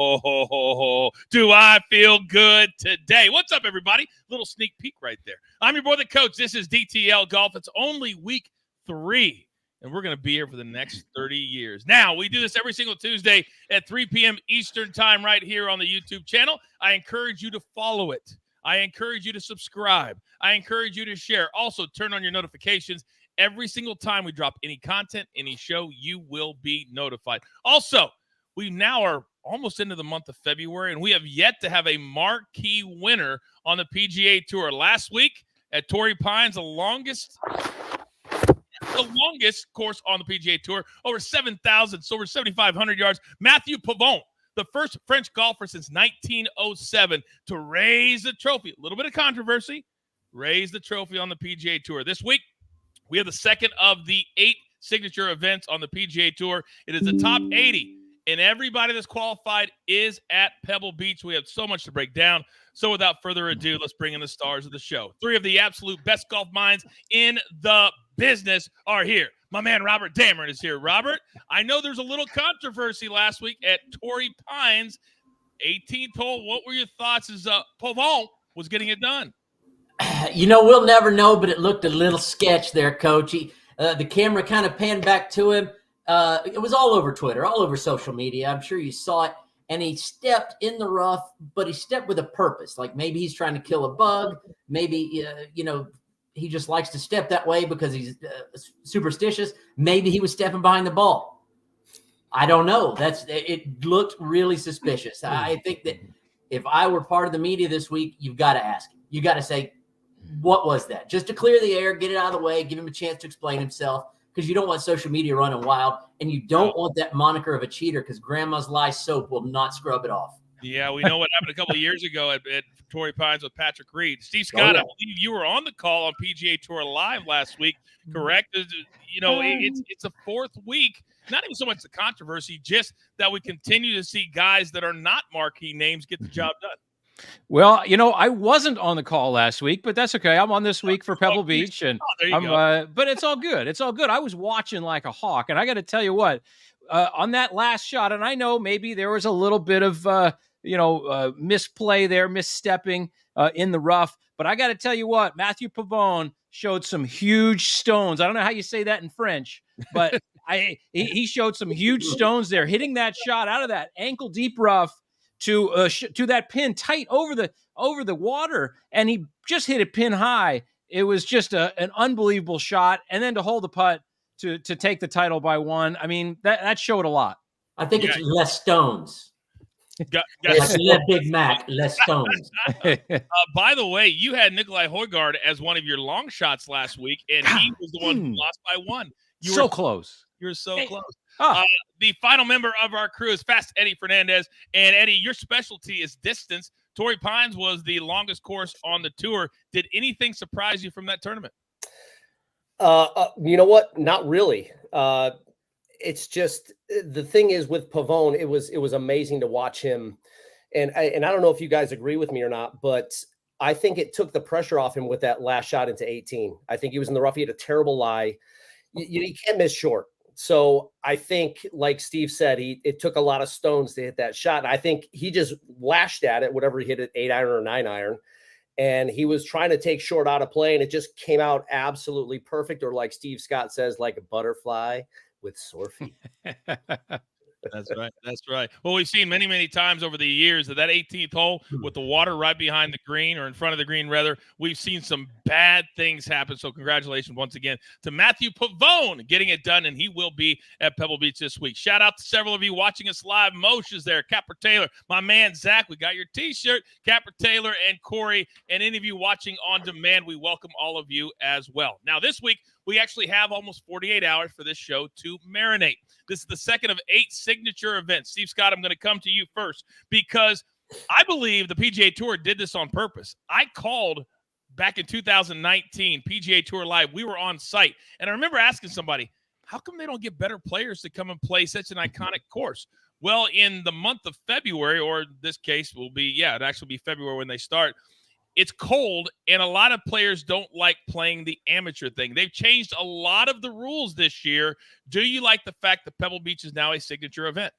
Oh, do I feel good today? What's up, everybody? Little sneak peek right there. I'm your boy, the coach. This is DTL Golf. It's only week 3, and we're going to be here for the next 30 years. Now, we do this every single Tuesday at 3 p.m. Eastern time right here on the YouTube channel. I encourage you to follow it. I encourage you to subscribe. I encourage you to share. Also, turn on your notifications. Every single time we drop any content, any show, you will be notified. Also, we now are almost into the month of February, and we have yet to have a marquee winner on the PGA Tour. Last week at Torrey Pines, the longest course on the PGA Tour, over 7,000, so over 7,500 yards. Matthew Pavon, the first French golfer since 1907 to raise the trophy. A little bit of controversy, raise the trophy on the PGA Tour. This week, we have the second of the 8 signature events on the PGA Tour. It is the top 80, and everybody that's qualified is at Pebble Beach. We have so much to break down. So without further ado, let's bring in the stars of the show. 3 of the absolute best golf minds in the business are here. My man Robert Damron is here. Robert, I know there's a little controversy last week at Torrey Pines. 18th hole, what were your thoughts as Pavon was getting it done? We'll never know, but it looked a little sketch there, Coach. The camera kind of panned back to him. It was all over Twitter, all over social media. I'm sure you saw it. And he stepped in the rough, but he stepped with a purpose. Like maybe he's trying to kill a bug. Maybe, he just likes to step that way because he's superstitious. Maybe he was stepping behind the ball. I don't know. It looked really suspicious. I think that if I were part of the media this week, you've got to ask him. You got to say, what was that? Just to clear the air, get it out of the way, give him a chance to explain himself, because you don't want social media running wild, and you don't want that moniker of a cheater, because Grandma's Lye soap will not scrub it off. Yeah, we know what happened a couple of years ago at Torrey Pines with Patrick Reed. Steve Scott, I believe you were on the call on PGA Tour Live last week, correct? It's a 4th week. Not even so much the controversy, just that we continue to see guys that are not marquee names get the job done. Well, I wasn't on the call last week, but that's okay. I'm on this week for Pebble Beach, and but it's all good. It's all good. I was watching like a hawk, and I got to tell you what, on that last shot, and I know maybe there was a little bit of misplay there, misstepping in the rough, but I got to tell you what, Matthew Pavon showed some huge stones. I don't know how you say that in French, but he showed some huge stones there, hitting that shot out of that ankle deep rough to that pin tight over the water, and he just hit it pin high. It was just an unbelievable shot, and then to hold the putt to take the title by 1. I mean, that showed a lot. I think it's less stones. Like Big Mac, less stones. By the way, you had Nikolai Højgaard as one of your long shots last week, and he was the one who lost by 1. You were close. You were so close. Oh. The final member of our crew is Fast Eddie Fernandes. And, Eddie, your specialty is distance. Torrey Pines was the longest course on the tour. Did anything surprise you from that tournament? You know what? Not really. It's just the thing is with Pavon, it was amazing to watch him. And I don't know if you guys agree with me or not, but I think it took the pressure off him with that last shot into 18. I think he was in the rough. He had a terrible lie. You can't miss short. So I think, like Steve said, it took a lot of stones to hit that shot. And I think he just lashed at it, whatever he hit it, 8-iron or 9-iron. And he was trying to take short out of play, and it just came out absolutely perfect. Or like Steve Scott says, like a butterfly with sore feet. That's right. That's right. Well, we've seen many, many times over the years that 18th hole with the water right behind the green, or in front of the green, rather, we've seen some bad things happen. So congratulations once again to Matthew Pavon getting it done, and he will be at Pebble Beach this week. Shout out to several of you watching us live. Moshe's there, Capper Taylor, my man Zach. We got your T-shirt, Capper Taylor and Corey, and any of you watching on demand, we welcome all of you as well. Now, this week, we actually have almost 48 hours for this show to marinate. This is the second of 8 signature events. Steve Scott, I'm going to come to you first because I believe the PGA Tour did this on purpose. I called back in 2019, PGA Tour Live. We were on site, and I remember asking somebody, how come they don't get better players to come and play such an iconic course? Well, in the month of February, or this case will be, it'd actually be February when they start, it's cold, and a lot of players don't like playing the amateur thing. They've changed a lot of the rules this year. Do you like the fact that Pebble Beach is now a signature event?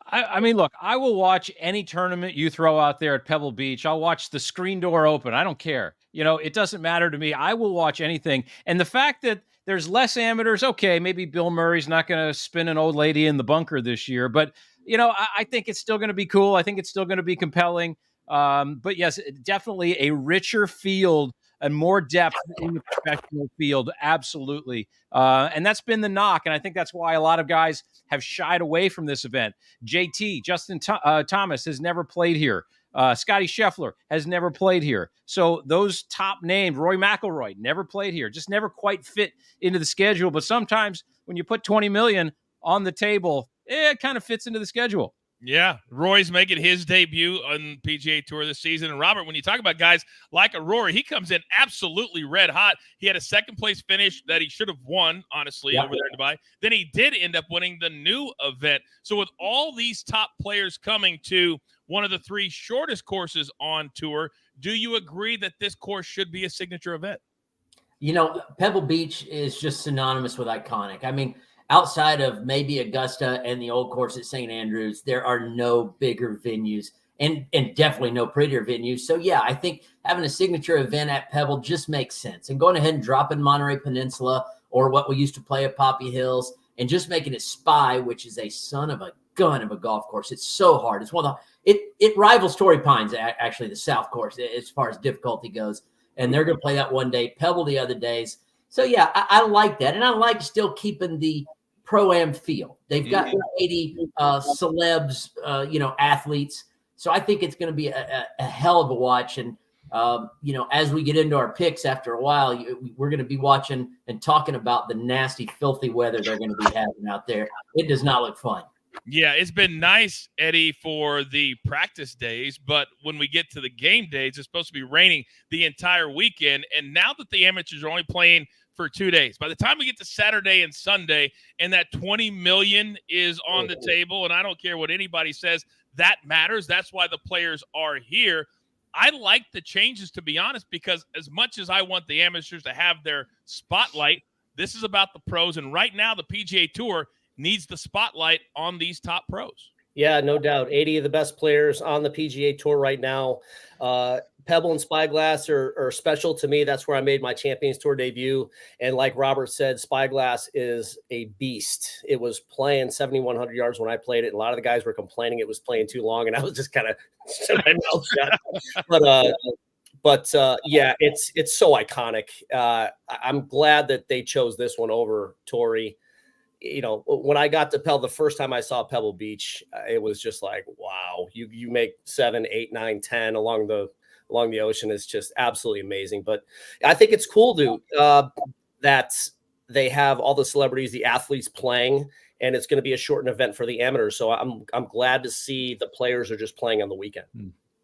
I mean, look, I will watch any tournament you throw out there at Pebble Beach. I'll watch the screen door open. I don't care. It doesn't matter to me. I will watch anything. And the fact that there's less amateurs, okay, maybe Bill Murray's not going to spin an old lady in the bunker this year, but I think it's still going to be cool. I think it's still going to be compelling. But yes, definitely a richer field and more depth in the professional field. Absolutely. And that's been the knock. And I think that's why a lot of guys have shied away from this event. JT, Justin Thomas, has never played here. Scotty Scheffler has never played here. So those top names, Roy McIlroy, never played here, just never quite fit into the schedule. But sometimes when you put 20 million on the table, it kind of fits into the schedule. Yeah, Roy's making his debut on the PGA Tour this season. And Robert, when you talk about guys like a Rory, he comes in absolutely red hot. He had a second-place finish that he should have won, honestly, over there in Dubai. Then he did end up winning the new event. So with all these top players coming to one of the 3 shortest courses on tour, do you agree that this course should be a signature event? Pebble Beach is just synonymous with iconic. I mean, outside of maybe Augusta and the old course at St. Andrews, there are no bigger venues and definitely no prettier venues. So, yeah, I think having a signature event at Pebble just makes sense. And going ahead and dropping Monterey Peninsula or what we used to play at Poppy Hills and just making it Spy, which is a son of a gun of a golf course. It's so hard. It's one of it rivals Torrey Pines, actually, the South course, as far as difficulty goes. And they're going to play that one day, Pebble the other days. So, yeah, I like that. And I like still keeping the Pro-Am feel. They've got 80 celebs, athletes. So I think it's going to be a hell of a watch. And, as we get into our picks after a while, we're going to be watching and talking about the nasty, filthy weather they're going to be having out there. It does not look fun. Yeah, it's been nice, Eddie, for the practice days, but when we get to the game days, it's supposed to be raining the entire weekend. And now that the amateurs are only playing for 2 days, by the time we get to Saturday and Sunday and that 20 million is on the table, and I don't care what anybody says, that matters. That's why the players are here. I like the changes, to be honest, because as much as I want the amateurs to have their spotlight, this is about the pros. And right now the PGA Tour needs the spotlight on these top pros. Yeah, no doubt. 80 of the best players on the PGA Tour right now. Pebble and Spyglass are special to me. That's where I made my Champions Tour debut. And like Robert said, Spyglass is a beast. It was playing 7,100 yards when I played it. A lot of the guys were complaining it was playing too long, and I was just kind of shut my mouth shut. But yeah, it's so iconic. I'm glad that they chose this one over Torrey. When I got to Pebble the first time I saw Pebble Beach, it was just like, wow, you make 7, 8, 9, 10 along the ocean is just absolutely amazing. But I think it's cool that they have all the celebrities, the athletes playing, and it's going to be a shortened event for the amateurs. So I'm glad to see the players are just playing on the weekend.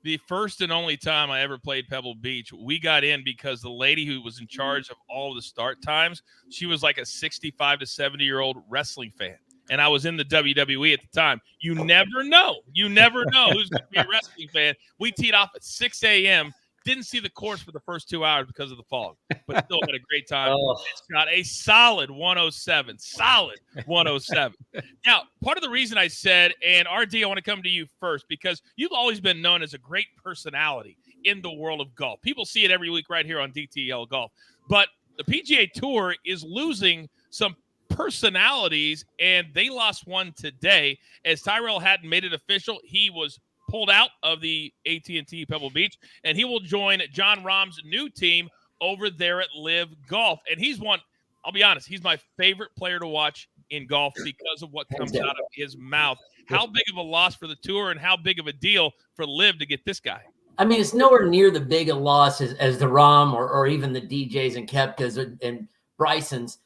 The first and only time I ever played Pebble Beach, we got in because the lady who was in charge of all of the start times, she was like a 65 to 70-year-old wrestling fan. And I was in the WWE at the time. You never know. You never know who's going to be a wrestling fan. We teed off at 6 a.m., didn't see the course for the first 2 hours because of the fog, but still had a great time. It's got a solid 107. Solid 107. Now, part of the reason I said, and RD, I want to come to you first, because you've always been known as a great personality in the world of golf. People see it every week right here on DTL Golf. But the PGA Tour is losing some personalities, and they lost one today. As Tyrell Hatton made it official, he was pulled out of the AT&T Pebble Beach, and he will join John Rahm's new team over there at Live Golf. And he's one, I'll be honest, he's my favorite player to watch in golf because of what comes out of his mouth. How big of a loss for the tour, and how big of a deal for Live to get this guy? I mean, it's nowhere near the big a loss as the Rahm or even the DJs and Koepkas and Brysons,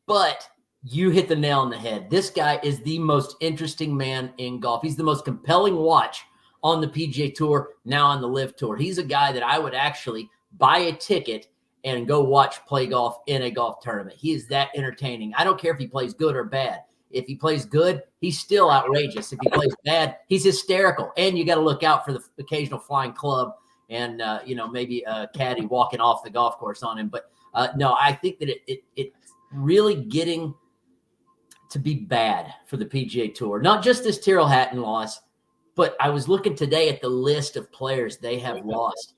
but you hit the nail on the head. This guy is the most interesting man in golf. He's the most compelling watch on the PGA Tour, now on the Live Tour. He's a guy that I would actually buy a ticket and go watch play golf in a golf tournament. He is that entertaining. I don't care if he plays good or bad. If he plays good, he's still outrageous. If he plays bad, he's hysterical. And you got to look out for the occasional flying club and, maybe a caddy walking off the golf course on him. But no, I think that it's really getting to be bad for the PGA Tour. Not just this Tyrrell Hatton loss, but I was looking today at the list of players they have lost.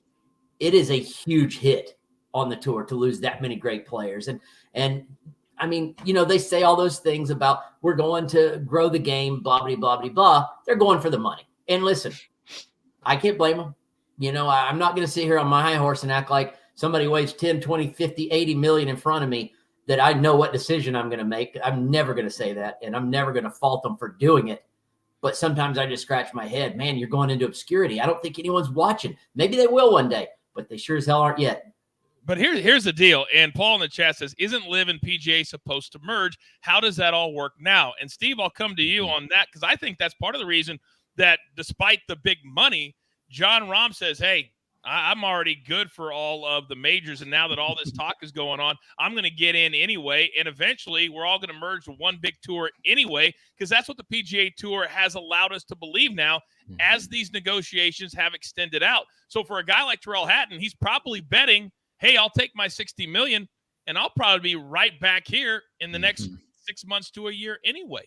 It is a huge hit on the tour to lose that many great players. And I mean, they say all those things about we're going to grow the game, blah, blah, blah, blah, blah. They're going for the money. And listen, I can't blame them. I'm not going to sit here on my high horse and act like somebody weighs 10, 20, 50, 80 million in front of me that I know what decision I'm going to make. I'm never going to say that, and I'm never going to fault them for doing it. But sometimes I just scratch my head. Man, you're going into obscurity. I don't think anyone's watching. Maybe they will one day, but they sure as hell aren't yet. But here's the deal. And Paul in the chat says, isn't LIV and PGA supposed to merge? How does that all work now? And Steve, I'll come to you on that because I think that's part of the reason that despite the big money, John Rahm says, hey, I'm already good for all of the majors. And now that all this talk is going on, I'm going to get in anyway. And eventually we're all going to merge to one big tour anyway, because that's what the PGA Tour has allowed us to believe now as these negotiations have extended out. So for a guy like Tyrrell Hatton, he's probably betting, hey, I'll take my $60 million and I'll probably be right back here in the next 6 months to a year anyway.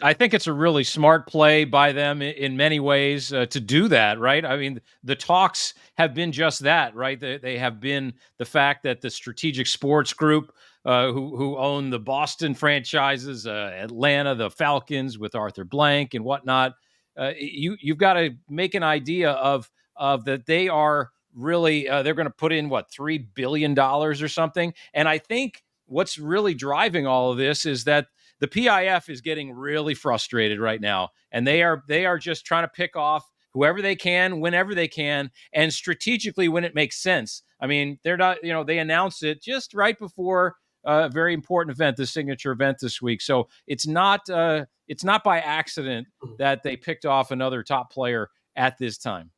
I think it's a really smart play by them in many ways to do that, right? I mean, the talks have been just that, right? They have been the fact that the Strategic Sports Group, who own the Boston franchises, Atlanta, the Falcons with Arthur Blank and whatnot, you've got to make an idea of that they are really they're going to put in $3 billion or something. And I think what's really driving all of this is that the PIF is getting really frustrated right now, and they are just trying to pick off whoever they can, whenever they can, and strategically when it makes sense. I mean, they're not, they announced it just right before a very important event, the signature event this week. So it's not by accident that they picked off another top player at this time.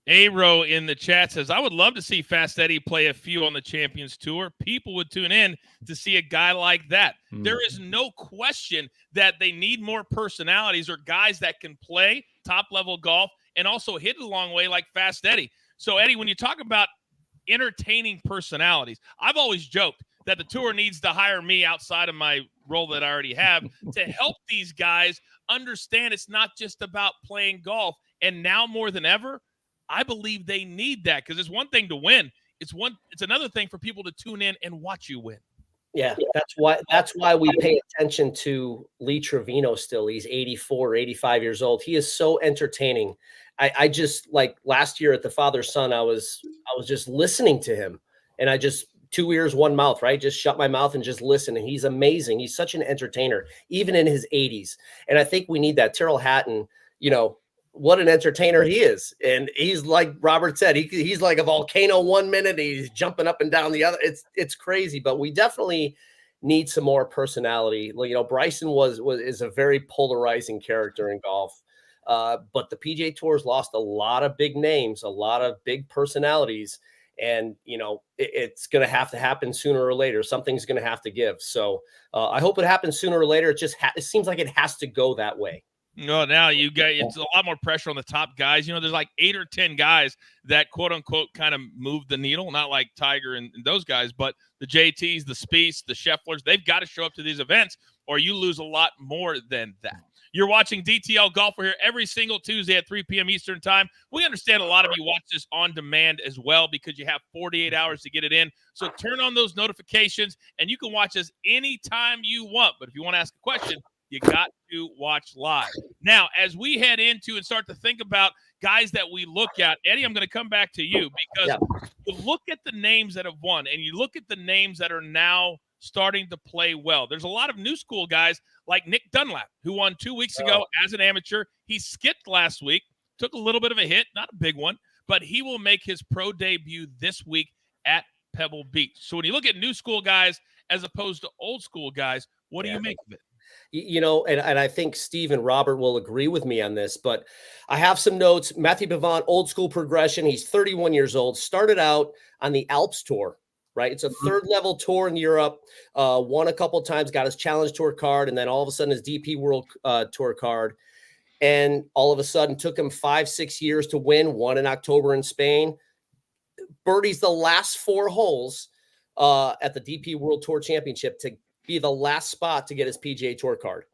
Aero in the chat says, I would love to see Fast Eddie play a few on the Champions Tour. People would tune in to see a guy like that. There is no question that they need more personalities or guys that can play top-level golf and also hit a long way like Fast Eddie. So, Eddie, when you talk about entertaining personalities, I've always joked that the tour needs to hire me outside of my role that I already have to help these guys understand it's not just about playing golf. And now more than ever, I believe they need that because it's one thing to win. It's another thing for people to tune in and watch you win. Yeah, that's why we pay attention to Lee Trevino still. He's 84, 85 years old. He is so entertaining. I just, like last year at the father-son, I was just listening to him, and I just 2 ears, 1 mouth, right? Just shut my mouth and just listen. And he's amazing. He's such an entertainer, even in his 80s. And I think we need that. Tyrrell Hatton, what an entertainer he is. And he's like Robert said, he's like a volcano 1 minute, he's jumping up and down the other. It's crazy, but we definitely need some more personality. Bryson is a very polarizing character in golf. But the PGA Tour's lost a lot of big names, a lot of big personalities. And, it's going to have to happen sooner or later. Something's going to have to give. So I hope it happens sooner or later. It seems like it has to go that way. No, now it's a lot more pressure on the top guys. There's like 8 or 10 guys that quote unquote kind of move the needle, not like Tiger and those guys, but the JTs, the Spieths, the Schefflers, they've got to show up to these events or you lose a lot more than that. You're watching DTL Golf. We're here every single Tuesday at 3 p.m. Eastern time. We understand a lot of you watch this on demand as well because you have 48 hours to get it in. So turn on those notifications and you can watch us anytime you want. But if you want to ask a question, you got to watch live. Now, as we head into and start to think about guys that we look at, Eddie, I'm going to come back to you because you look at the names that have won and you look at the names that are now starting to play well. There's a lot of new school guys like Nick Dunlap, who won 2 weeks ago as an amateur. He skipped last week, took a little bit of a hit, not a big one, but he will make his pro debut this week at Pebble Beach. So when you look at new school guys as opposed to old school guys, what do you make of it? And I think Steve and Robert will agree with me on this, but I have some notes. Matthew Pavon, old school progression. He's 31 years old, started out on the Alps Tour, right? It's a third level tour in Europe, won a couple of times, got his Challenge Tour card, and then all of a sudden his DP World Tour card. And all of a sudden took him 5-6 years to won in October in Spain. Birdies the last 4 holes at the DP World Tour Championship to be the last spot to get his PGA Tour card.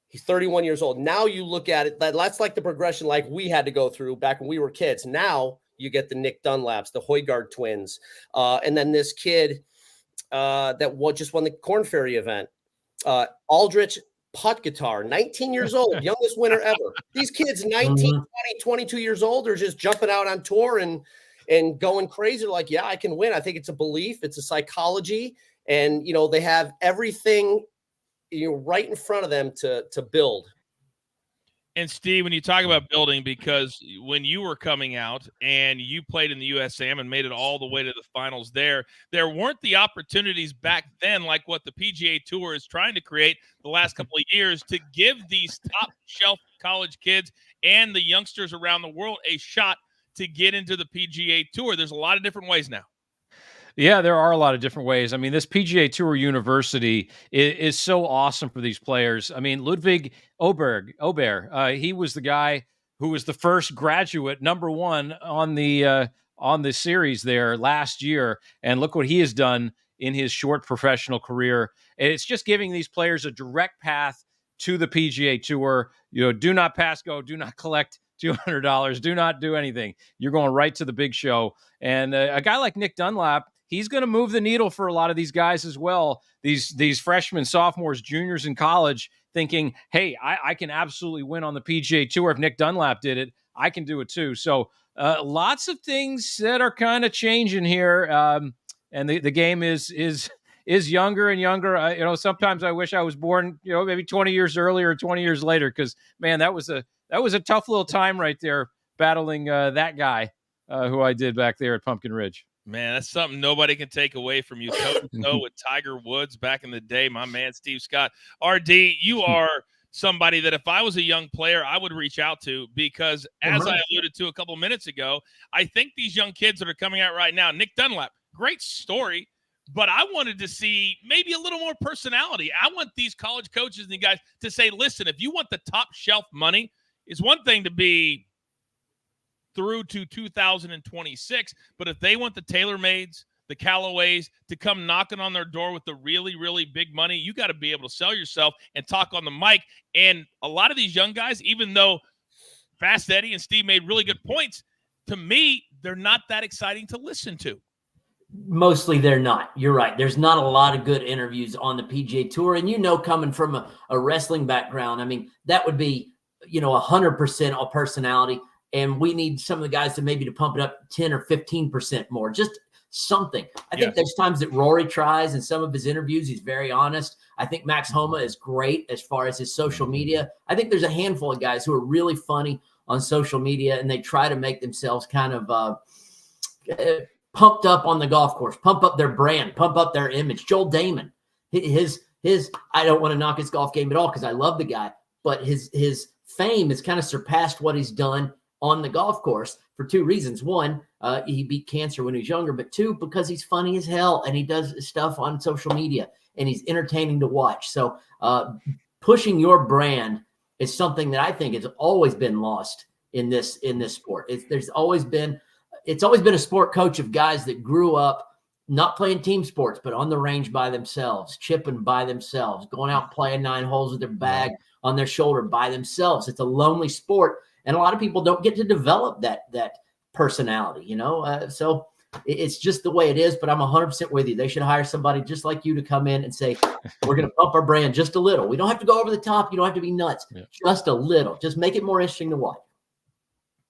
He's 31 years old. Now you look at it, that's like the progression like we had to go through back when we were kids. Now you get the Nick Dunlaps, the Højgaard twins, and then this kid that just won the Korn Ferry event, Aldrich putt guitar, 19 years old, youngest winner ever. These kids, 19, 20, 22 years old, are just jumping out on tour and going crazy. They're like, yeah, I can win. I think it's a belief. It's a psychology. And, they have everything, right in front of them to build. And Steve, when you talk about building, because when you were coming out and you played in the USAM and made it all the way to the finals there weren't the opportunities back then like what the PGA Tour is trying to create the last couple of years to give these top shelf college kids and the youngsters around the world a shot to get into the PGA Tour. There's a lot of different ways now. Yeah, there are a lot of different ways. I mean, this PGA Tour University is so awesome for these players. I mean, Ludwig Aubert, he was the guy who was the first graduate #1 on the series there last year, and look what he has done in his short professional career. And it's just giving these players a direct path to the PGA Tour. Do not pass go, do not collect $200, do not do anything. You're going right to the big show. And a guy like Nick Dunlap, he's going to move the needle for a lot of these guys as well. These freshmen, sophomores, juniors in college thinking, hey, I can absolutely win on the PGA Tour. If Nick Dunlap did it, I can do it too. So lots of things that are kind of changing here. And the game is younger and younger. Sometimes I wish I was born, maybe 20 years earlier or 20 years later, because, man, that was a tough little time right there battling that guy who I did back there at Pumpkin Ridge. Man, that's something nobody can take away from you. Toe with Tiger Woods back in the day, my man Steve Scott. RD, you are somebody that if I was a young player, I would reach out to, because as I alluded to a couple minutes ago, I think these young kids that are coming out right now, Nick Dunlap, great story, but I wanted to see maybe a little more personality. I want these college coaches and guys to say, listen, if you want the top shelf money, it's one thing to be through to 2026, but if they want the TaylorMades, the Callaways to come knocking on their door with the really, really big money, you got to be able to sell yourself and talk on the mic. And a lot of these young guys, even though Fast Eddie and Steve made really good points, to me, they're not that exciting to listen to. Mostly they're not. You're right. There's not a lot of good interviews on the PGA Tour. And, coming from a wrestling background, I mean, that would be, 100% all personality. And we need some of the guys to pump it up 10 or 15% more, just something. I think there's times that Rory tries in some of his interviews. He's very honest. I think Max Homa is great as far as his social media. I think there's a handful of guys who are really funny on social media, and they try to make themselves kind of pumped up on the golf course, pump up their brand, pump up their image. Joel Damon, his I don't want to knock his golf game at all because I love the guy, but his fame has kind of surpassed what he's done on the golf course for two reasons. One, he beat cancer when he was younger, but two, because he's funny as hell and he does stuff on social media and he's entertaining to watch. So pushing your brand is something that I think has always been lost in this sport. It's always been a sport, coach, of guys that grew up not playing team sports, but on the range by themselves, chipping by themselves, going out playing 9 holes with their bag on their shoulder by themselves. It's a lonely sport. And a lot of people don't get to develop that personality, so it's just the way it is. But I'm 100% with you. They should hire somebody just like you to come in and say, we're going to pump our brand just a little. We don't have to go over the top. You don't have to be nuts. Just a little. Just make it more interesting to watch.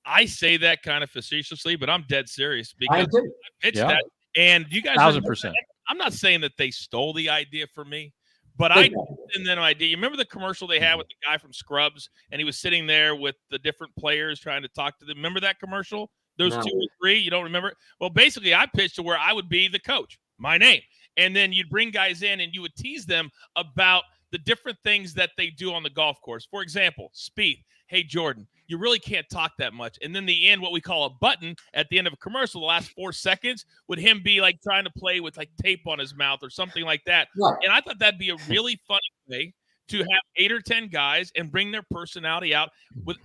I say that kind of facetiously, but I'm dead serious because I pitched that. And you guys, 1,000%. I'm not saying that they stole the idea from me. But I didn't know idea. You remember the commercial they had with the guy from Scrubs, and he was sitting there with the different players trying to talk to them. Remember that commercial? Those 2 or 3, you don't remember? Well, basically, I pitched to where I would be the coach, my name, and then you'd bring guys in and you would tease them about the different things that they do on the golf course. For example, Spieth. Hey, Jordan, you really can't talk that much. And then the end, what we call a button at the end of a commercial, the last 4 seconds, would him be like trying to play with like tape on his mouth or something like that. Right. And I thought that'd be a really funny way to have 8 or 10 guys and bring their personality out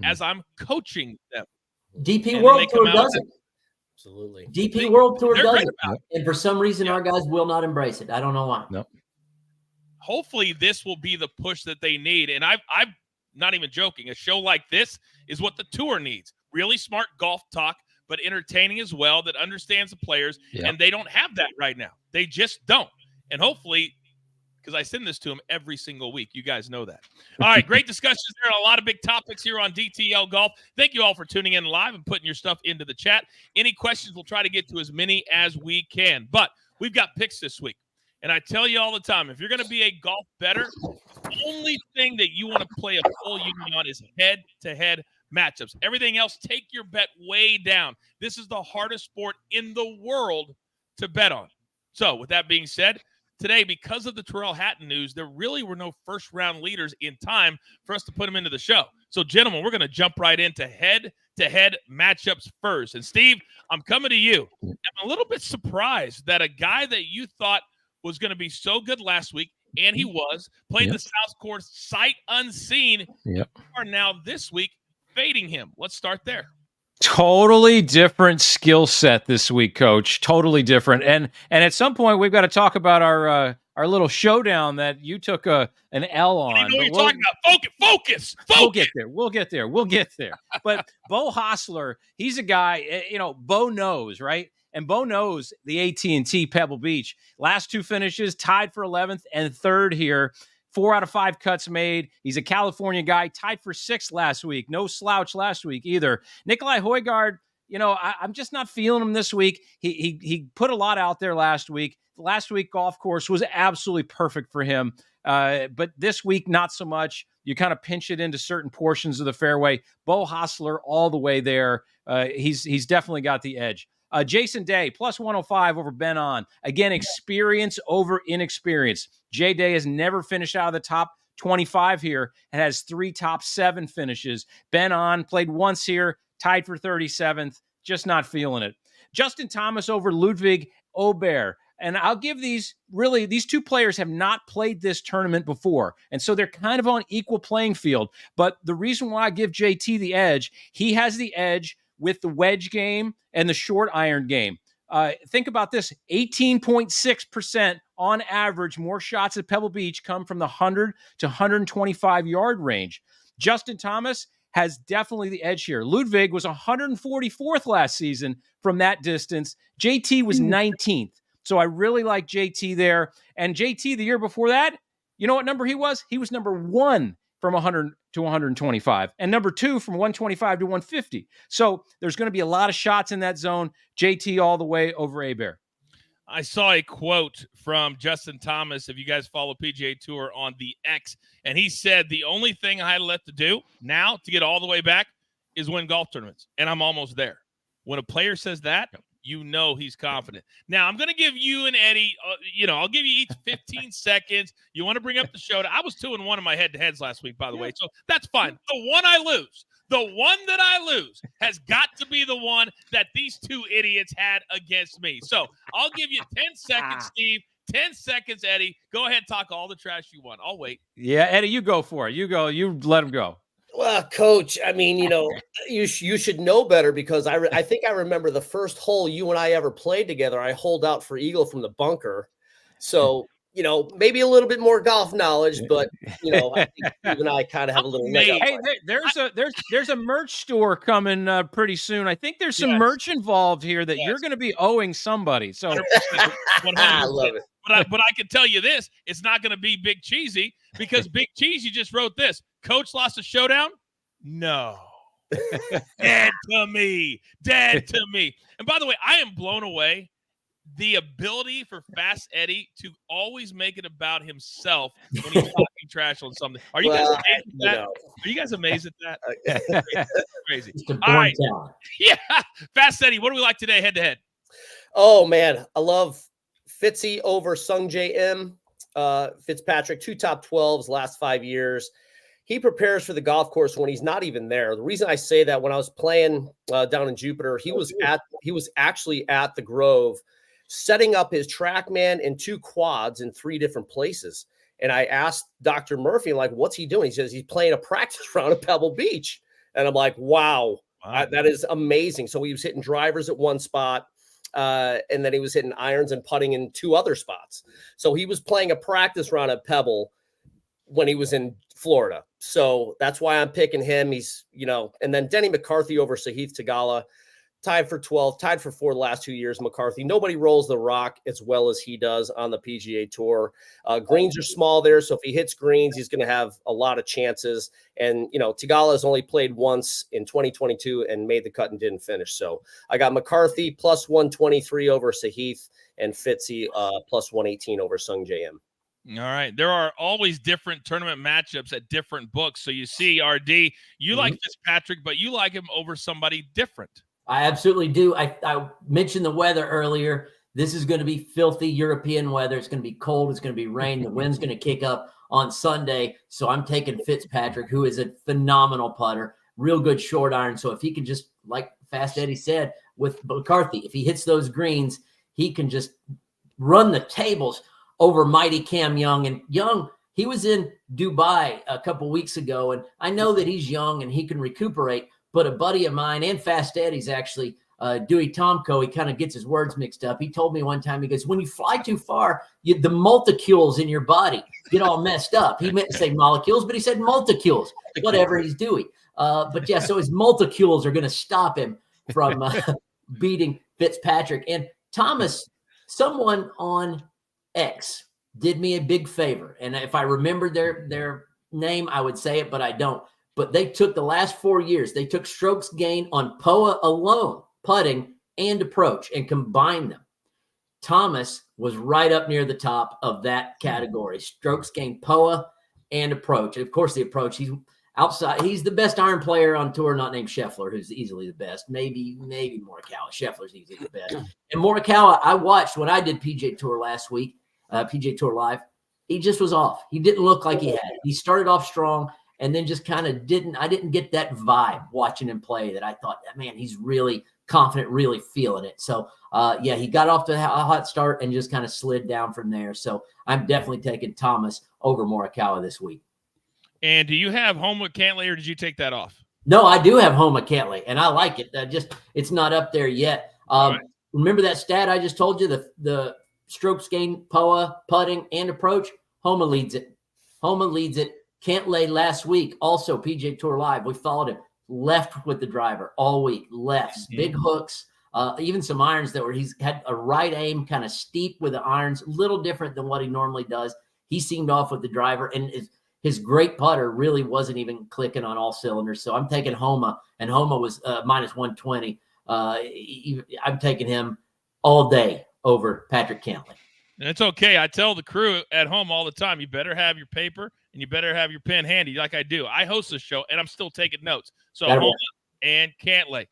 as I'm coaching them. DP World Tour does it. Absolutely. DP World Tour does it. And for some reason, our guys will not embrace it. I don't know why. No. hopefully this will be the push that they need. And I'm not even joking. A show like this is what the tour needs. Really smart golf talk, but entertaining as well, that understands the players. Yep. And they don't have that right now. They just don't. And hopefully, because I send this to them every single week. You guys know that. All right, great discussions there. A lot of big topics here on DTL Golf. Thank you all for tuning in live and putting your stuff into the chat. Any questions, we'll try to get to as many as we can. But we've got picks this week. And I tell you all the time, if you're going to be a golf bettor, the only thing that you want to play a full union on is head-to-head matchups. Everything else, take your bet way down. This is the hardest sport in the world to bet on. So with that being said, today, because of the Terrell Hatton news, there really were no first-round leaders in time for us to put them into the show. So, gentlemen, we're going to jump right into head-to-head matchups first. And, Steve, I'm coming to you. I'm a little bit surprised that a guy that you thought was going to be so good last week, and he was, played the South Course sight unseen, are now this week fading him. Let's start there. Totally different skill set this week, Coach. Totally different. And at some point, we've got to talk about our little showdown that you took an L on. I don't know what you're talking about. Focus. We'll get there. But Bo Hostler, he's a guy, Bo knows, right? And Bo knows the AT&T Pebble Beach. Last two finishes, tied for 11th and 3rd here. 4 out of 5 cuts made. He's a California guy, tied for 6th last week. No slouch last week either. Nikolai Højgaard, I'm just not feeling him this week. He put a lot out there last week. Last week, golf course was absolutely perfect for him. But this week, not so much. You kind of pinch it into certain portions of the fairway. Bo Hostler all the way there. He's definitely got the edge. Jason Day, plus 105 over Ben On. Again, experience over inexperience. Jay Day has never finished out of the top 25 here and has 3 top 7 finishes. Ben On played once here, tied for 37th. Just not feeling it. Justin Thomas over Ludwig Aubert. And I'll give these two players have not played this tournament before. And so they're kind of on equal playing field. But the reason why I give JT the edge, he has the edge with the wedge game and the short iron game. Think about this, 18.6% on average, more shots at Pebble Beach come from the 100 to 125 yard range. Justin Thomas has definitely the edge here. Ludwig was 144th last season from that distance. JT was 19th. So I really like JT there. And JT the year before that, you know what number he was? He was number 1 from 100 to 125 and number 2 from 125 to 150. So there's going to be a lot of shots in that zone. JT all the way over Aubert. I saw a quote from Justin Thomas, if you guys follow PGA Tour on the X, and he said, the only thing I had left to do now to get all the way back is win golf tournaments, and I'm almost there. When a player says that, you know he's confident. Now, I'm going to give you and Eddie, I'll give you each 15 seconds. You want to bring up the show. I was 2-1 in my head-to-heads last week, by the way, so that's fine. The one that I lose has got to be the one that these two idiots had against me. So I'll give you 10 seconds, Steve. 10 seconds, Eddie. Go ahead, talk all the trash you want. I'll wait. Yeah, Eddie, you go for it. You go. You let him go. Well, Coach, I mean, you should know better because I think I remember the first hole you and I ever played together. I holed out for eagle from the bunker. So, maybe a little bit more golf knowledge, but, I think Steve and I kind of have a little leg up. Hey, there's a merch store coming pretty soon. I think there's some merch involved here that you're going to be owing somebody. So 100%. I love it. But I can tell you this, it's not going to be Big Cheesy because Big Cheesy just wrote this. Coach lost a showdown? No. Dead to me. And by the way, I am blown away. The ability for Fast Eddie to always make it about himself when he's talking trash on something. Are you guys amazed at that? Are you guys amazed at that? That's crazy. All right. Yeah. Fast Eddie, what do we like today head-to-head? Oh, man. I love Fitzy over Sung J M. Fitzpatrick, 2 top 12s last 5 years. He prepares for the golf course when he's not even there. The reason I say that, when I was playing down in Jupiter, he was actually at the Grove setting up his TrackMan and 2 quads in 3 different places. And I asked Dr. Murphy, what's he doing? He says he's playing a practice round at Pebble Beach. And I'm like, wow. That is amazing. So he was hitting drivers at one spot. And then he was hitting irons and putting in 2 other spots. So he was playing a practice round at Pebble when he was in Florida. So that's why I'm picking him. He's, and then Denny McCarthy over Sahith Theegala, tied for 12th, tied for 4 the last 2 years. McCarthy, nobody rolls the rock as well as he does on the PGA Tour. Greens are small there, so if he hits greens, he's going to have a lot of chances. And, Theegala has only played once in 2022 and made the cut and didn't finish. So I got McCarthy plus 123 over Sahith and Fitzy plus 118 over Sung J M. All right. There are always different tournament matchups at different books. So you see, RD, you like Fitzpatrick, but you like him over somebody different. I absolutely do. I mentioned the weather earlier. This is going to be filthy European weather. It's going to be cold. It's going to be rain. The wind's going to kick up on Sunday. So I'm taking Fitzpatrick, who is a phenomenal putter, real good short iron. So if he can just, like Fast Eddie said, with McCarthy, if he hits those greens, he can just run the tables over mighty Cam Young. And Young, he was in Dubai a couple weeks ago, and I know that he's young and he can recuperate. But a buddy of mine and Fast Eddie's actually, Dewey Tomko, he kind of gets his words mixed up. He told me one time, he goes, when you fly too far, the molecules in your body get all messed up. He meant to say molecules, but he said molecules, whatever he's doing. But yeah, so his molecules are going to stop him from beating Fitzpatrick. And Thomas, someone on X did me a big favor. And if I remembered their name, I would say it, but I don't. But they took the last 4 years, they took strokes gained on POA alone, putting and approach, and combined them. Thomas was right up near the top of that category. Strokes gained, POA, and approach. And of course, the approach, he's outside. He's the best iron player on tour, not named Scheffler, who's easily the best. Maybe Morikawa. Scheffler's easily the best. And Morikawa, I watched when I did PGA Tour last week, PGA Tour Live. He just was off. He didn't look like he had it. He started off strong, and then just kind of I didn't get that vibe watching him play that I thought, man, he's really confident, really feeling it. So, yeah, he got off to a hot start and just kind of slid down from there. So I'm definitely taking Thomas over Morikawa this week. And do you have Homa Cantlay, or did you take that off? No, I do have Homa Cantlay, and I like it. It's not up there yet. Right. Remember that stat I just told you, the strokes gained, POA, putting, and approach? Homa leads it. Cantlay last week, also PGA Tour Live, we followed him. Left with the driver all week. Lefts, big hooks, even some irons he's had a right aim, kind of steep with the irons, a little different than what he normally does. He seemed off with the driver, and his great putter really wasn't even clicking on all cylinders. So I'm taking Homa, and Homa was minus 120. I'm taking him all day over Patrick Cantlay. And it's okay. I tell the crew at home all the time, you better have your paper and you better have your pen handy like I do. I host this show, and I'm still taking notes. So Homa and Cantlay.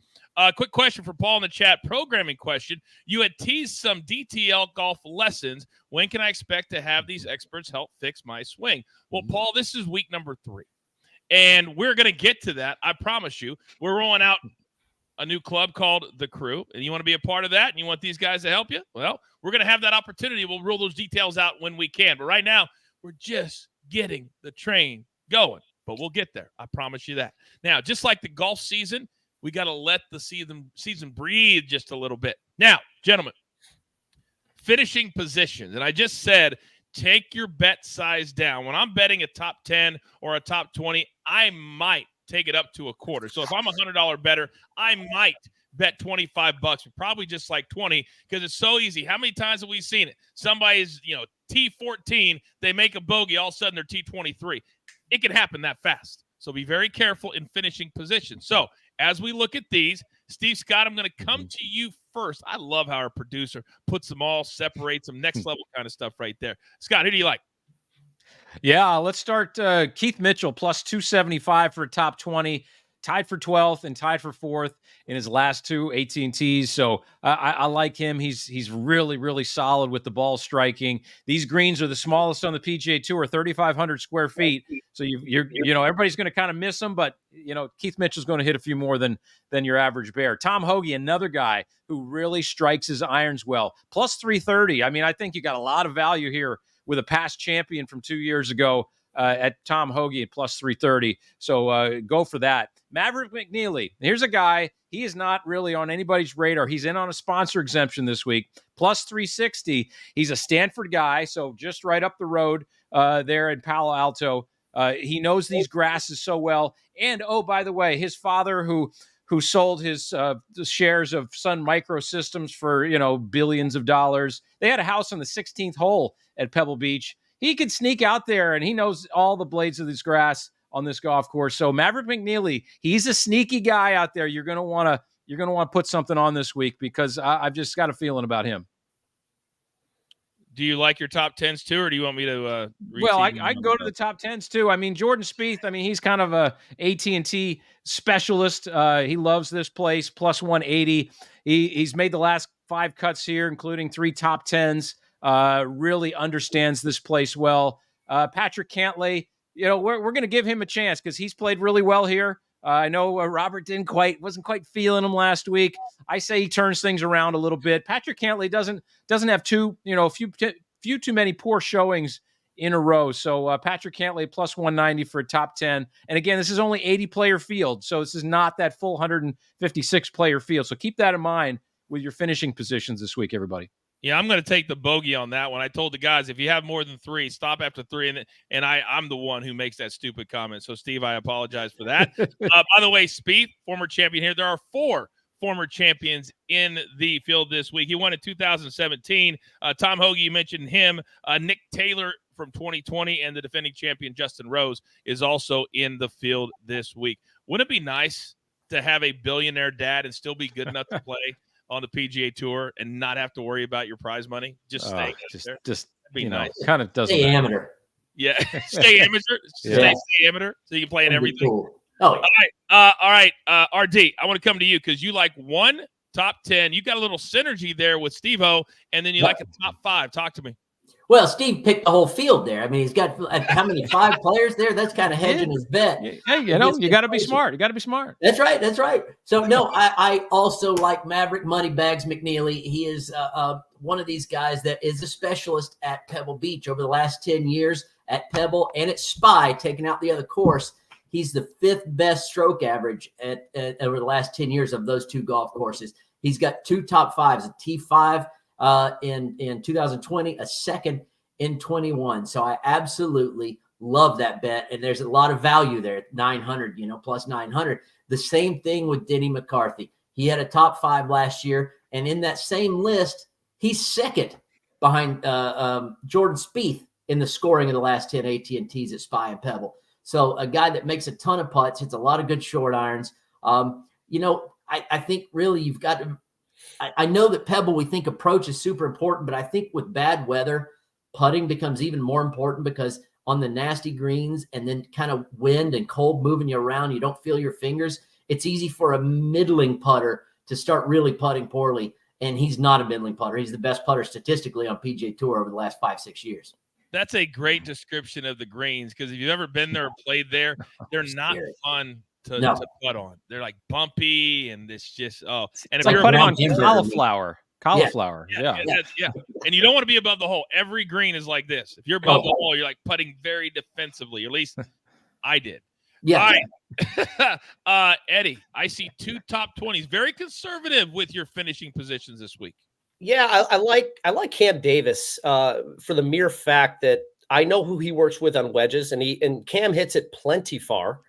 Quick question for Paul in the chat, programming question. You had teased some DTL golf lessons. When can I expect to have these experts help fix my swing? Well, Paul, this is week number 3. And we're going to get to that. I promise you. We're rolling out a new club called The Crew, and you want to be a part of that, and you want these guys to help you? Well, we're going to have that opportunity. We'll roll those details out when we can. But right now, we're just getting the train going. But we'll get there. I promise you that. Now, just like the golf season, we got to let the season breathe just a little bit. Now, gentlemen, finishing positions. And I just said, take your bet size down. When I'm betting a top 10 or a top 20, I might take it up to a quarter. So if I'm $100 better, I might bet $25, but probably just like 20, because it's so easy. How many times have we seen it? Somebody's, T14, they make a bogey, all of a sudden they're T23. It can happen that fast. So be very careful in finishing position. So as we look at these, Steve Scott, I'm going to come to you first. I love how our producer puts them all, separates them, next level kind of stuff right there. Scott, who do you like? Yeah, let's start Keith Mitchell plus 275 for a top 20, tied for 12th and tied for 4th in his last 2 AT&Ts. So I like him. He's really, really solid with the ball striking. These greens are the smallest on the PGA Tour, 3,500 square feet. So everybody's going to kind of miss them, but Keith Mitchell's going to hit a few more than your average bear. Tom Hoge, another guy who really strikes his irons well, plus 330. I mean, I think you got a lot of value here with a past champion from 2 years ago. at Tom Hoagie at plus 330. So go for that. Maverick McNeely. Here's a guy. He is not really on anybody's radar. He's in on a sponsor exemption this week, plus 360. He's a Stanford guy, so just right up the road there in Palo Alto. He knows these grasses so well. And, oh, by the way, his father who sold his shares of Sun Microsystems for, billions of dollars. They had a house on the 16th hole at Pebble Beach. He could sneak out there, and he knows all the blades of this grass on this golf course. So Maverick McNeely, he's a sneaky guy out there. You're going to want to put something on this week because I've just got a feeling about him. Do you like your top 10s too, or do you want me to? Well, I can go to the top 10s too. I mean, Jordan Spieth. I mean, he's kind of a AT&T specialist. He loves this place. Plus 180. He's made the last 5 cuts here, including 3 top 10s. Really understands this place well. Patrick Cantlay. We're going to give him a chance because he's played really well here. I know Robert wasn't quite feeling him last week. I say he turns things around a little bit. Patrick Cantlay doesn't have few too many poor showings in a row. So Patrick Cantlay plus 190 for a top 10. And again, this is only 80 player field, so this is not that full 156 player field. So keep that in mind with your finishing positions this week, everybody. Yeah, I'm going to take the bogey on that one. I told the guys, if you have more than 3, stop after 3. And I'm the one who makes that stupid comment. So, Steve, I apologize for that. By the way, Spieth, former champion here. There are 4 former champions in the field this week. He won in 2017. Tom Hoagie, you mentioned him. Nick Taylor from 2020 and the defending champion Justin Rose is also in the field this week. Wouldn't it be nice to have a billionaire dad and still be good enough to play on the PGA Tour and not have to worry about your prize money? Just stay there. Just be nice. Kind of doesn't. Stay amateur. Yeah, stay amateur. Stay amateur. So you can play in everything. Cool. Oh, all right. RD, I want to come to you because you like 1 top 10. You got a little synergy there with Steve-O, and then you like a top 5. Talk to me. Well, Steve picked the whole field there. I mean, he's got how many 5 players there? That's kind of hedging his bet. Hey, you got to be smart. You got to be smart. That's right. So, no, I also like Maverick Moneybags McNeely. He is one of these guys that is a specialist at Pebble Beach over the last 10 years at Pebble and at Spy, taking out the other course. He's the 5th best stroke average at over the last 10 years of those 2 golf courses. He's got 2 top 5s, a T5 in 2020, a second in 21. So I absolutely love that bet. And there's a lot of value there at 900, plus 900. The same thing with Denny McCarthy. He had a top 5 last year. And in that same list, he's second behind Jordan Spieth in the scoring of the last 10 AT&Ts at Spy and Pebble. So a guy that makes a ton of putts, hits a lot of good short irons. I think really you've got to – I know that Pebble, we think approach is super important, but I think with bad weather, putting becomes even more important because on the nasty greens and then kind of wind and cold moving you around, you don't feel your fingers. It's easy for a middling putter to start really putting poorly, and he's not a middling putter. He's the best putter statistically on PGA Tour over the last 5-6 years. That's a great description of the greens because if you've ever been there or played there, they're not fun to putt on. They're like bumpy and it's just and it's like putting on cauliflower. Yeah. And you don't want to be above the hole. Every green is like this. If you're above the hole, you're like putting very defensively. At least I did. Yeah. All right. Eddie, I see 2 top 20s. Very conservative with your finishing positions this week. Yeah, I like Cam Davis for the mere fact that I know who he works with on wedges, and Cam hits it plenty far.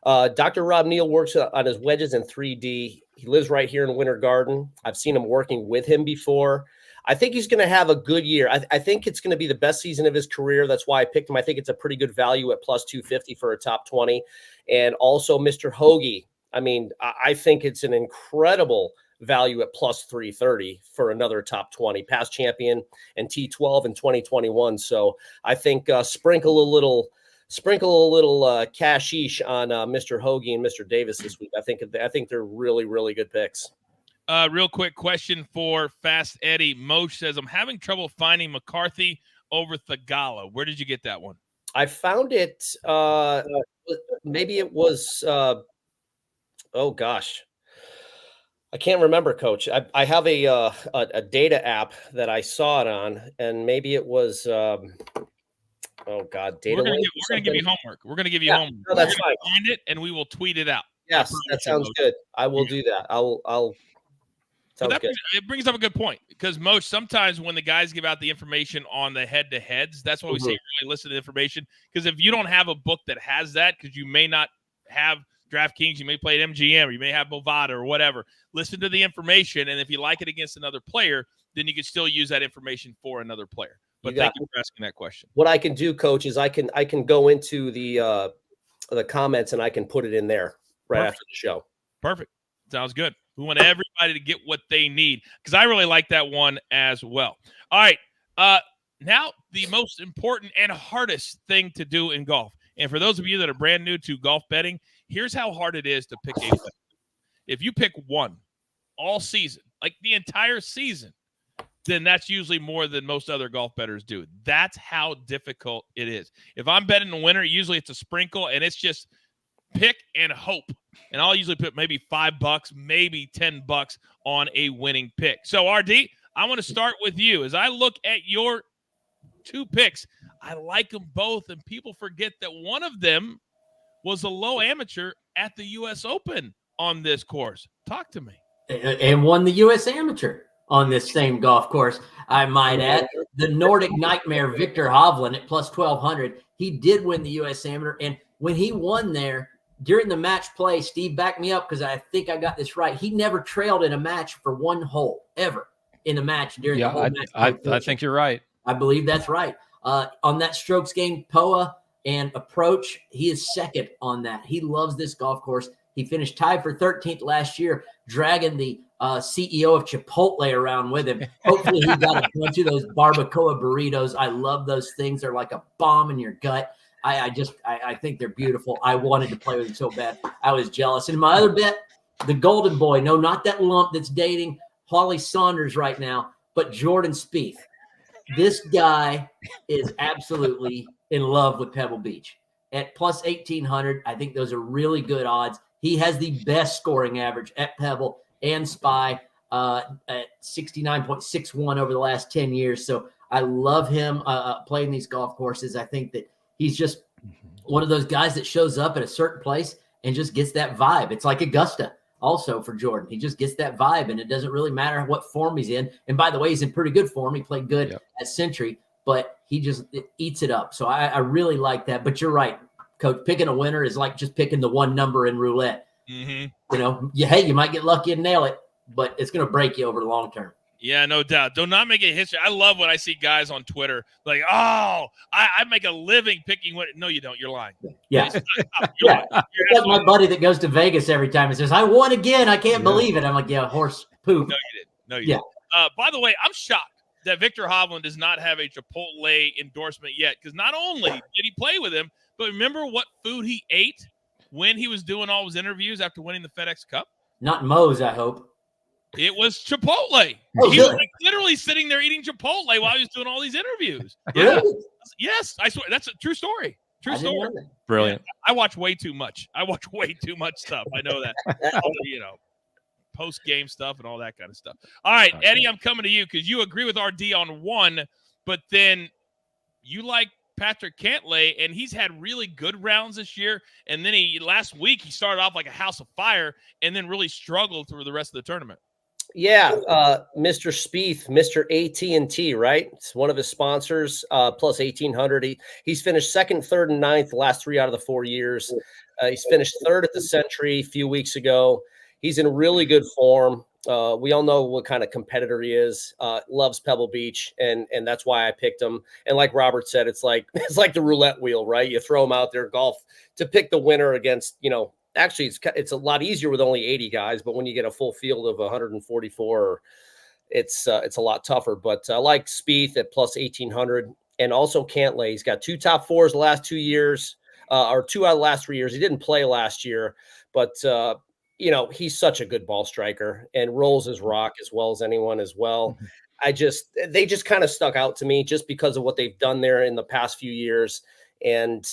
Dr. Rob Neal works on his wedges in 3D. He lives right here in Winter Garden. I've seen him working with him before. I think he's going to have a good year. I think it's going to be the best season of his career. That's why I picked him. I think it's a pretty good value at plus 250 for a top 20. And also Mr. Hoagie. I mean, I think it's an incredible value at plus 330 for another top 20, past champion and T12 in 2021. So I think sprinkle a little cashish on Mr. Hoagie and Mr. Davis this week. I think they're really, really good picks. Real quick question for Fast Eddie. Moshe says, I'm having trouble finding McCarthy over Thagala. Where did you get that one? I found it. Maybe it was. Oh gosh, I can't remember, Coach. I have a data app that I saw it on, and maybe it was. Oh God, We're gonna give you homework. We're gonna give you homework. No, that's fine. Find it, and we will tweet it out. Yes, that sounds good. I will do that. I'll. Sounds good. It brings up a good point because sometimes when the guys give out the information on the head-to-heads, that's why we say really listen to the information. Because if you don't have a book that has that, because you may not have DraftKings, you may play at MGM, or you may have Bovada or whatever. Listen to the information, and if you like it against another player, then you can still use that information for another player. But thank you for asking that question. What I can do, Coach, is I can go into the comments and I can put it in there right after the show. Perfect. Sounds good. We want everybody to get what they need because I really like that one as well. All right. Now the most important and hardest thing to do in golf. And for those of you that are brand new to golf betting, here's how hard it is to pick a player. If you pick one all season, like the entire season, then that's usually more than most other golf bettors do. That's how difficult it is. If I'm betting the winner, usually it's a sprinkle, and it's just pick and hope. And I'll usually put maybe $5, maybe $10 on a winning pick. So, RD, I want to start with you. As I look at your two picks, I like them both, and people forget that one of them was a low amateur at the U.S. Open on this course. Talk to me. And won the U.S. Amateur on this same golf course, I might add. The Nordic Nightmare Victor Hovland at plus 1,200. He did win the U.S. Amateur, and when he won there, during the match play, Steve, back me up because I think I got this right. He never trailed in a match for one hole, ever, in a match during the whole match. I think you're right. I believe that's right. On that strokes gained POA and approach, he is second on that. He loves this golf course. He finished tied for 13th last year, dragging the CEO of Chipotle around with him. Hopefully he got a bunch of those barbacoa burritos. I love those things. They're like a bomb in your gut. I think they're beautiful. I wanted to play with him so bad. I was jealous. And my other bet, the golden boy, no, not that lump that's dating Holly Saunders right now, but Jordan Spieth. This guy is absolutely in love with Pebble Beach. At plus 1,800, I think those are really good odds. He has the best scoring average at Pebble and Spy at 69.61 over the last 10 years. So I love him playing these golf courses. I think that he's just one of those guys that shows up at a certain place and just gets that vibe. It's like Augusta also for Jordan. He just gets that vibe, and it doesn't really matter what form he's in. And by the way, he's in pretty good form. He played good at Century, but he just eats it up. So I really like that. But you're right, Coach. Picking a winner is like just picking the one number in roulette. Mm-hmm. You know, you might get lucky and nail it, but it's going to break you over the long term. Yeah, no doubt. Do not make it history. I love when I see guys on Twitter like, oh, I make a living picking what. No, you don't. You're lying. Yeah. You're like my buddy that goes to Vegas every time and says, I won again. I can't believe it. I'm like, yeah, horse poop. No, you didn't. No, you didn't. By the way, I'm shocked that Victor Hovland does not have a Chipotle endorsement yet, because not only did he play with him, but remember what food he ate when he was doing all his interviews after winning the FedEx Cup? Not Moe's, I hope. It was Chipotle. Oh, he was like literally sitting there eating Chipotle while he was doing all these interviews. Really? Yes, I swear. That's a true story. True story. Brilliant. I watch way too much. I watch way too much stuff. I know that. Post-game stuff and all that kind of stuff. All right, Eddie, I'm coming to you because you agree with RD on one, but then you like Patrick Cantlay, and he's had really good rounds this year. And then last week he started off like a house of fire and then really struggled through the rest of the tournament. Yeah, Mr. Spieth, Mr. AT&T, right? It's one of his sponsors, plus 1,800. He's finished second, third, and ninth the last 3 out of the 4 years. He's finished third at the Century a few weeks ago. He's in really good form. We all know what kind of competitor he is. Loves Pebble Beach, and that's why I picked him. And like Robert said, it's like the roulette wheel, right? You throw him out there, golf, to pick the winner against, actually, it's a lot easier with only 80 guys, but when you get a full field of 144, it's a lot tougher. But I like Spieth at plus 1,800, and also Cantlay. He's got 2 top 4s the last 2 years, or 2 out of the last 3 years. He didn't play last year, but he's such a good ball striker and rolls his rock as well as anyone as well. They just kind of stuck out to me just because of what they've done there in the past few years, and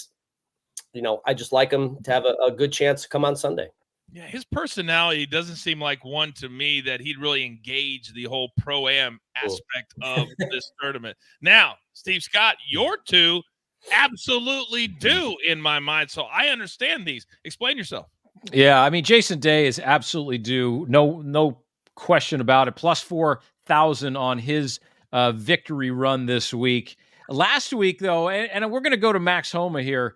I just like him to have a good chance to come on Sunday. Yeah, his personality doesn't seem like one to me that he'd really engage the whole Pro-Am aspect of this tournament. Now, Steve Scott, your two, absolutely do in my mind. So I understand these. Explain yourself. Yeah, I mean, Jason Day is absolutely due. No question about it. Plus 4,000 on his victory run this week. Last week, though, and we're going to go to Max Homa here.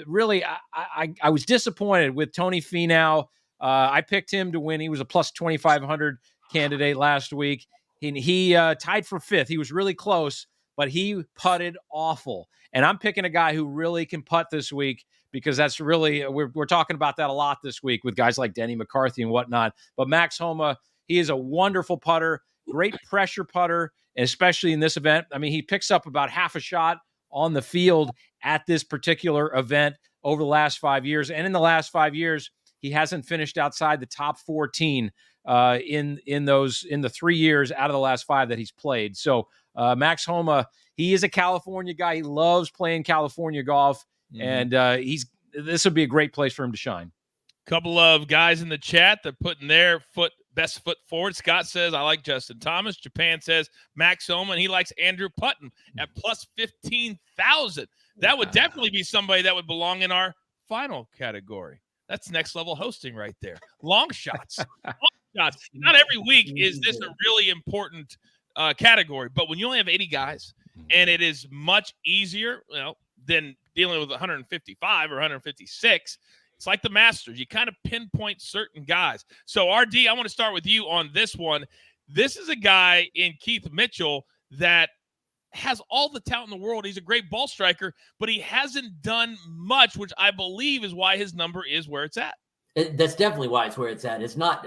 Really, I was disappointed with Tony Finau. I picked him to win. He was a plus 2,500 candidate last week. He tied for fifth. He was really close, but he putted awful. And I'm picking a guy who really can putt this week, because that's really, we're talking about that a lot this week with guys like Denny McCarthy and whatnot. But Max Homa, he is a wonderful putter, great pressure putter, and especially in this event. I mean, he picks up about half a shot on the field at this particular event over the last 5 years. And in the last 5 years, he hasn't finished outside the top 14 in the 3 years out of the last 5 that he's played. So Max Homa, he is a California guy. He loves playing California golf. And this would be a great place for him to shine. Couple of guys in the chat, they're putting their best foot forward. Scott says, I like Justin Thomas. Japan says Max Homa, and he likes Andrew Putton at plus 15,000. That would definitely be somebody that would belong in our final category. That's next level hosting right there. Long shots. Long shots. Not every week is this a really important category, but when you only have 80 guys, and it is much easier, than dealing with 155 or 156. It's like the Masters. You kind of pinpoint certain guys. So, RD, I want to start with you on this one. This is a guy in Keith Mitchell that has all the talent in the world. He's a great ball striker, but he hasn't done much, which I believe is why his number is where it's at. That's definitely why it's where it's at. It's not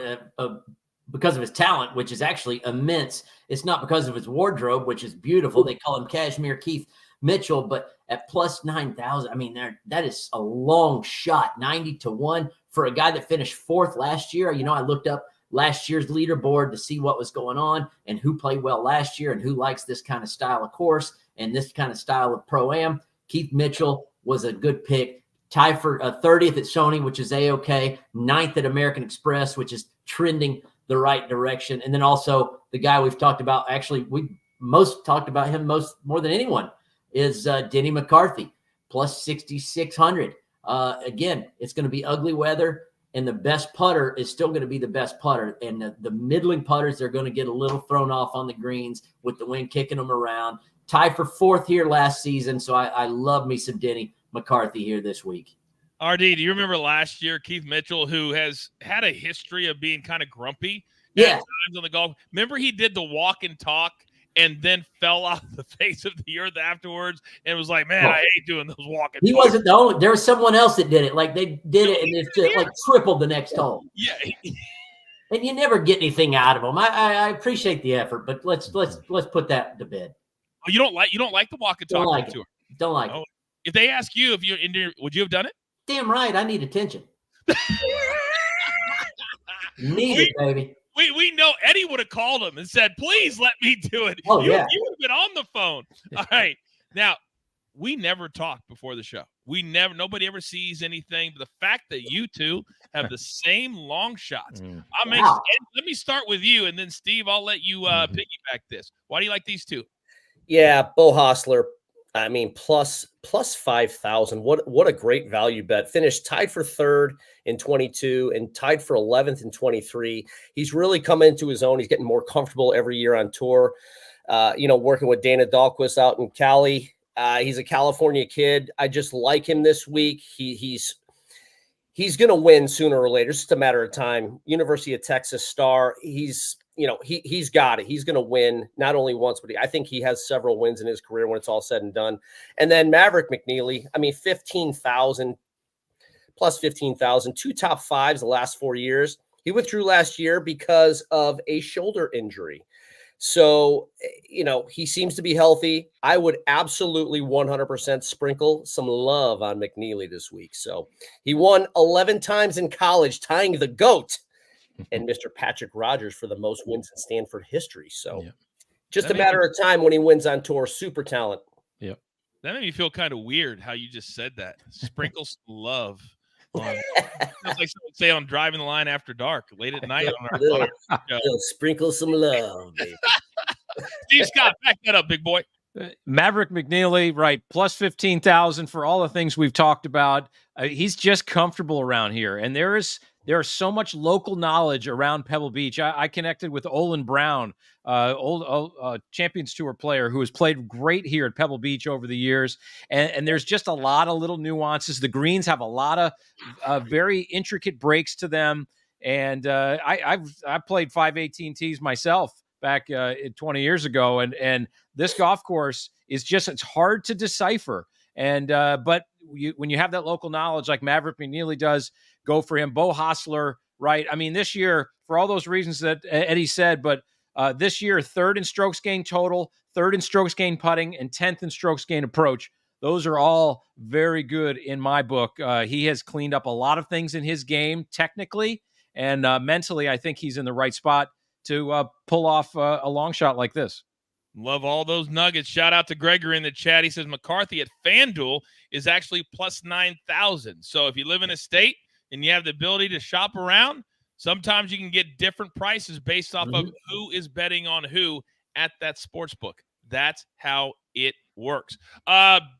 because of his talent, which is actually immense. It's not because of his wardrobe, which is beautiful. They call him Cashmere Keith Mitchell, but at plus 9,000, I mean, that is a long shot, 90-1 for a guy that finished fourth last year. I looked up last year's leaderboard to see what was going on and who played well last year and who likes this kind of style of course and this kind of style of Pro-Am. Keith Mitchell was a good pick. Tie for 30th at Sony, which is A-OK. 9th at American Express, which is trending the right direction. And then also the guy we've talked about, actually, we most talked about him more than anyone, is Denny McCarthy, plus 6,600. Again, it's going to be ugly weather, and the best putter is still going to be the best putter. And the middling putters, they're going to get a little thrown off on the greens with the wind kicking them around. Tied for fourth here last season, so I love me some Denny McCarthy here this week. RD, do you remember last year, Keith Mitchell, who has had a history of being kind of grumpy at times on the golf? Remember he did the walk and talk and then fell off the face of the earth afterwards and was like, man, I hate doing those walk and talk. He wasn't the only. There was someone else that did it. Like they did it, and it's like tripled the next hole. Yeah. And you never get anything out of them. I appreciate the effort, but let's put that to bed. Oh, you don't like the walk and talk tour? Don't like it. If they ask you if would you have done it? Damn right, I need attention. Need it, baby. We know Eddie would have called him and said, please let me do it. Oh, you yeah. You would have been on the phone. All right. Now, we never talk before the show. Nobody ever sees anything. But the fact that you two have the same long shots. Let me start with you, and then Steve, I'll let you piggyback this. Why do you like these two? Yeah, Bo Hostler. I mean, plus 5,000. What a great value bet. Finished tied for third in 22 and tied for 11th in 23. He's really come into his own. He's getting more comfortable every year on tour. Working with Dana Dahlquist out in Cali. He's a California kid. I just like him this week. He's going to win sooner or later. It's just a matter of time. University of Texas star. He's got it. He's going to win not only once, but I think he has several wins in his career when it's all said and done. And then Maverick McNeely, I mean, 15,000 plus 15,000, 2 top fives the last 4 years. He withdrew last year because of a shoulder injury. So, he seems to be healthy. I would absolutely 100% sprinkle some love on McNeely this week. So he won 11 times in college, tying the GOAT and Mr. Patrick Rogers for the most wins in Stanford history. So just a matter of time when he wins on tour. Super talent. Yep. That made me feel kind of weird how you just said that. Sprinkle some love. Sounds like someone would say on Driving the Line After Dark late at night on our show. Sprinkle some love, baby. Steve Scott, back that up, big boy. Maverick McNeely, right, plus 15,000 for all the things we've talked about. He's just comfortable around here, and there is so much local knowledge around Pebble Beach. I connected with Olin Brown, old Champions Tour player who has played great here at Pebble Beach over the years, and there's just a lot of little nuances. The greens have a lot of very intricate breaks to them, and I've played 5 AT&Ts myself back 20 years ago, and this golf course is just, it's hard to decipher. And but when you have that local knowledge like Maverick McNeely does, go for him. Bo Hostler, right? I mean, this year, for all those reasons that Eddie said, but this year, 3rd in strokes gained total, 3rd in strokes gained putting, and 10th in strokes gained approach. Those are all very good in my book. He has cleaned up a lot of things in his game technically, and mentally, I think he's in the right spot to pull off a long shot like this. Love all those nuggets. Shout out to Gregor in the chat. He says McCarthy at FanDuel is actually plus 9,000. So if you live in a state and you have the ability to shop around, sometimes you can get different prices based off of who is betting on who at that sports book. That's how it works.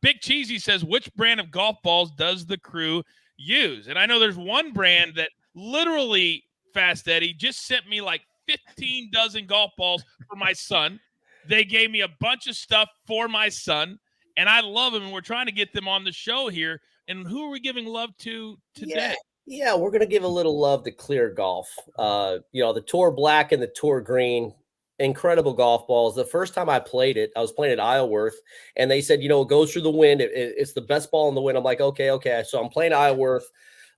Big Cheesy says, which brand of golf balls does the crew use? And I know there's one brand that literally, Fast Eddie, just sent me like 15 dozen golf balls for my son. They gave me a bunch of stuff for my son, and I love them, and we're trying to get them on the show here. And who are we giving love to today? Yeah, we're going to give a little love to Clear Golf. The Tour Black and the Tour Green, incredible golf balls. The first time I played it, I was playing at Isleworth, and they said, it goes through the wind. It's the best ball in the wind. I'm like, okay. So I'm playing Isleworth,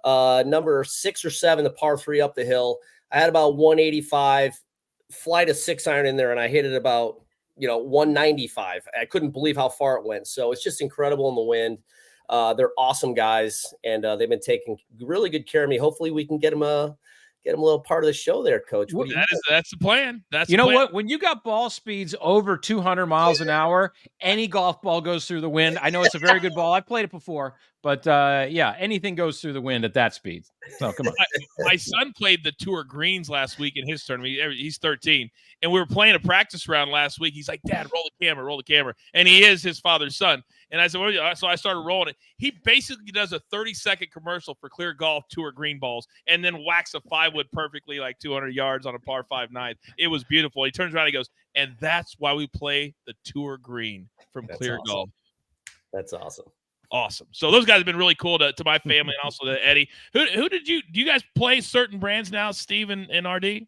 number 6 or 7, the par 3 up the hill. I had about 185, flight of 6-iron in there, and I hit it about 195. I couldn't believe how far it went. So it's just incredible in the wind. They're awesome guys, and they've been taking really good care of me. Hopefully we can get them a little part of the show there, Coach. That's the plan. What? When you got ball speeds over 200 miles an hour, any golf ball goes through the wind. I know it's a very good ball. I've played it before, but anything goes through the wind at that speed. So come on. My son played the Tour Greens last week in his tournament. He's 13, and we were playing a practice round last week. He's like, Dad, roll the camera. And he is his father's son. And I said, well, so I started rolling it. He basically does a 30-second commercial for Clear Golf Tour green balls and then whacks a 5-wood perfectly like 200 yards on a par 5-9. It was beautiful. He turns around and he goes, and that's why we play the Tour Green from Clear Golf. That's awesome. Awesome. So those guys have been really cool to my family and also to Eddie. Who do you guys play certain brands now, Steve and RD?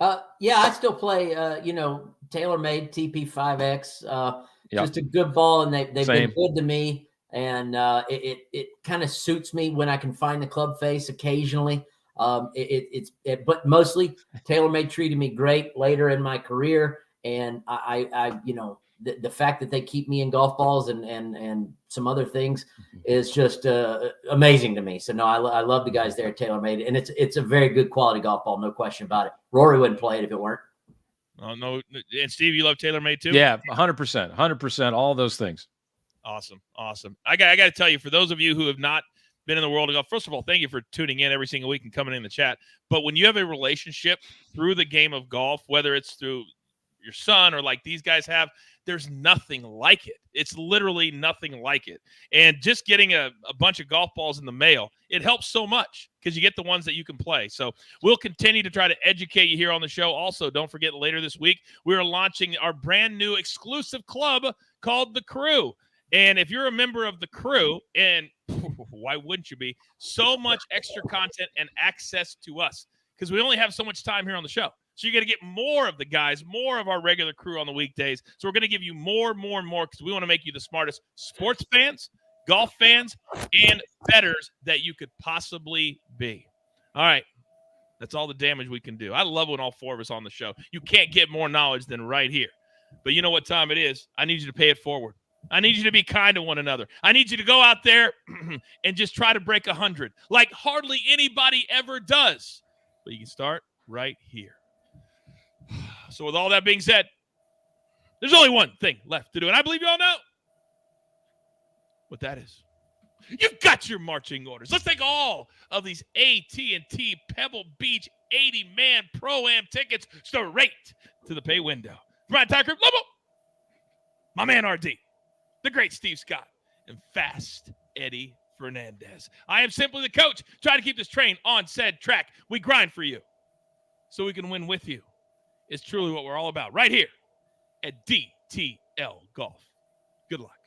I still play, TaylorMade TP5X. Just a good ball, and they've been good to me. And it kind of suits me when I can find the club face occasionally. But mostly TaylorMade treated me great later in my career. And the fact that they keep me in golf balls and some other things is just amazing to me. So no, I love the guys there at TaylorMade, and it's a very good quality golf ball, no question about it. Rory wouldn't play it if it weren't. Oh no, and Steve, you love TaylorMade too? Yeah, 100%, all those things. Awesome. I got to tell you, for those of you who have not been in the world of golf, first of all, thank you for tuning in every single week and coming in the chat. But when you have a relationship through the game of golf, whether it's through your son or like these guys have, there's nothing like it. It's literally nothing like it. And just getting a bunch of golf balls in the mail, it helps so much because you get the ones that you can play. So we'll continue to try to educate you here on the show. Also, don't forget, later this week, we're launching our brand new exclusive club called The Crew. And if you're a member of The Crew, and why wouldn't you be, so much extra content and access to us because we only have so much time here on the show. So you're going to get more of the guys, more of our regular crew on the weekdays. So we're going to give you more because we want to make you the smartest sports fans, golf fans, and bettors that you could possibly be. All right. That's all the damage we can do. I love when all 4 of us on the show. You can't get more knowledge than right here. But you know what time it is? I need you to pay it forward. I need you to be kind to one another. I need you to go out there and just try to break 100 like hardly anybody ever does. But you can start right here. So with all that being said, there's only one thing left to do, and I believe you all know what that is. You've got your marching orders. Let's take all of these AT&T Pebble Beach 80-man Pro-Am tickets straight to the pay window. For my entire group, Lobo, my man RD, the great Steve Scott, and Fast Eddie Fernandes. I am simply the coach, trying to keep this train on said track. We grind for you so we can win with you. It's truly what we're all about right here at DTL Golf. Good luck.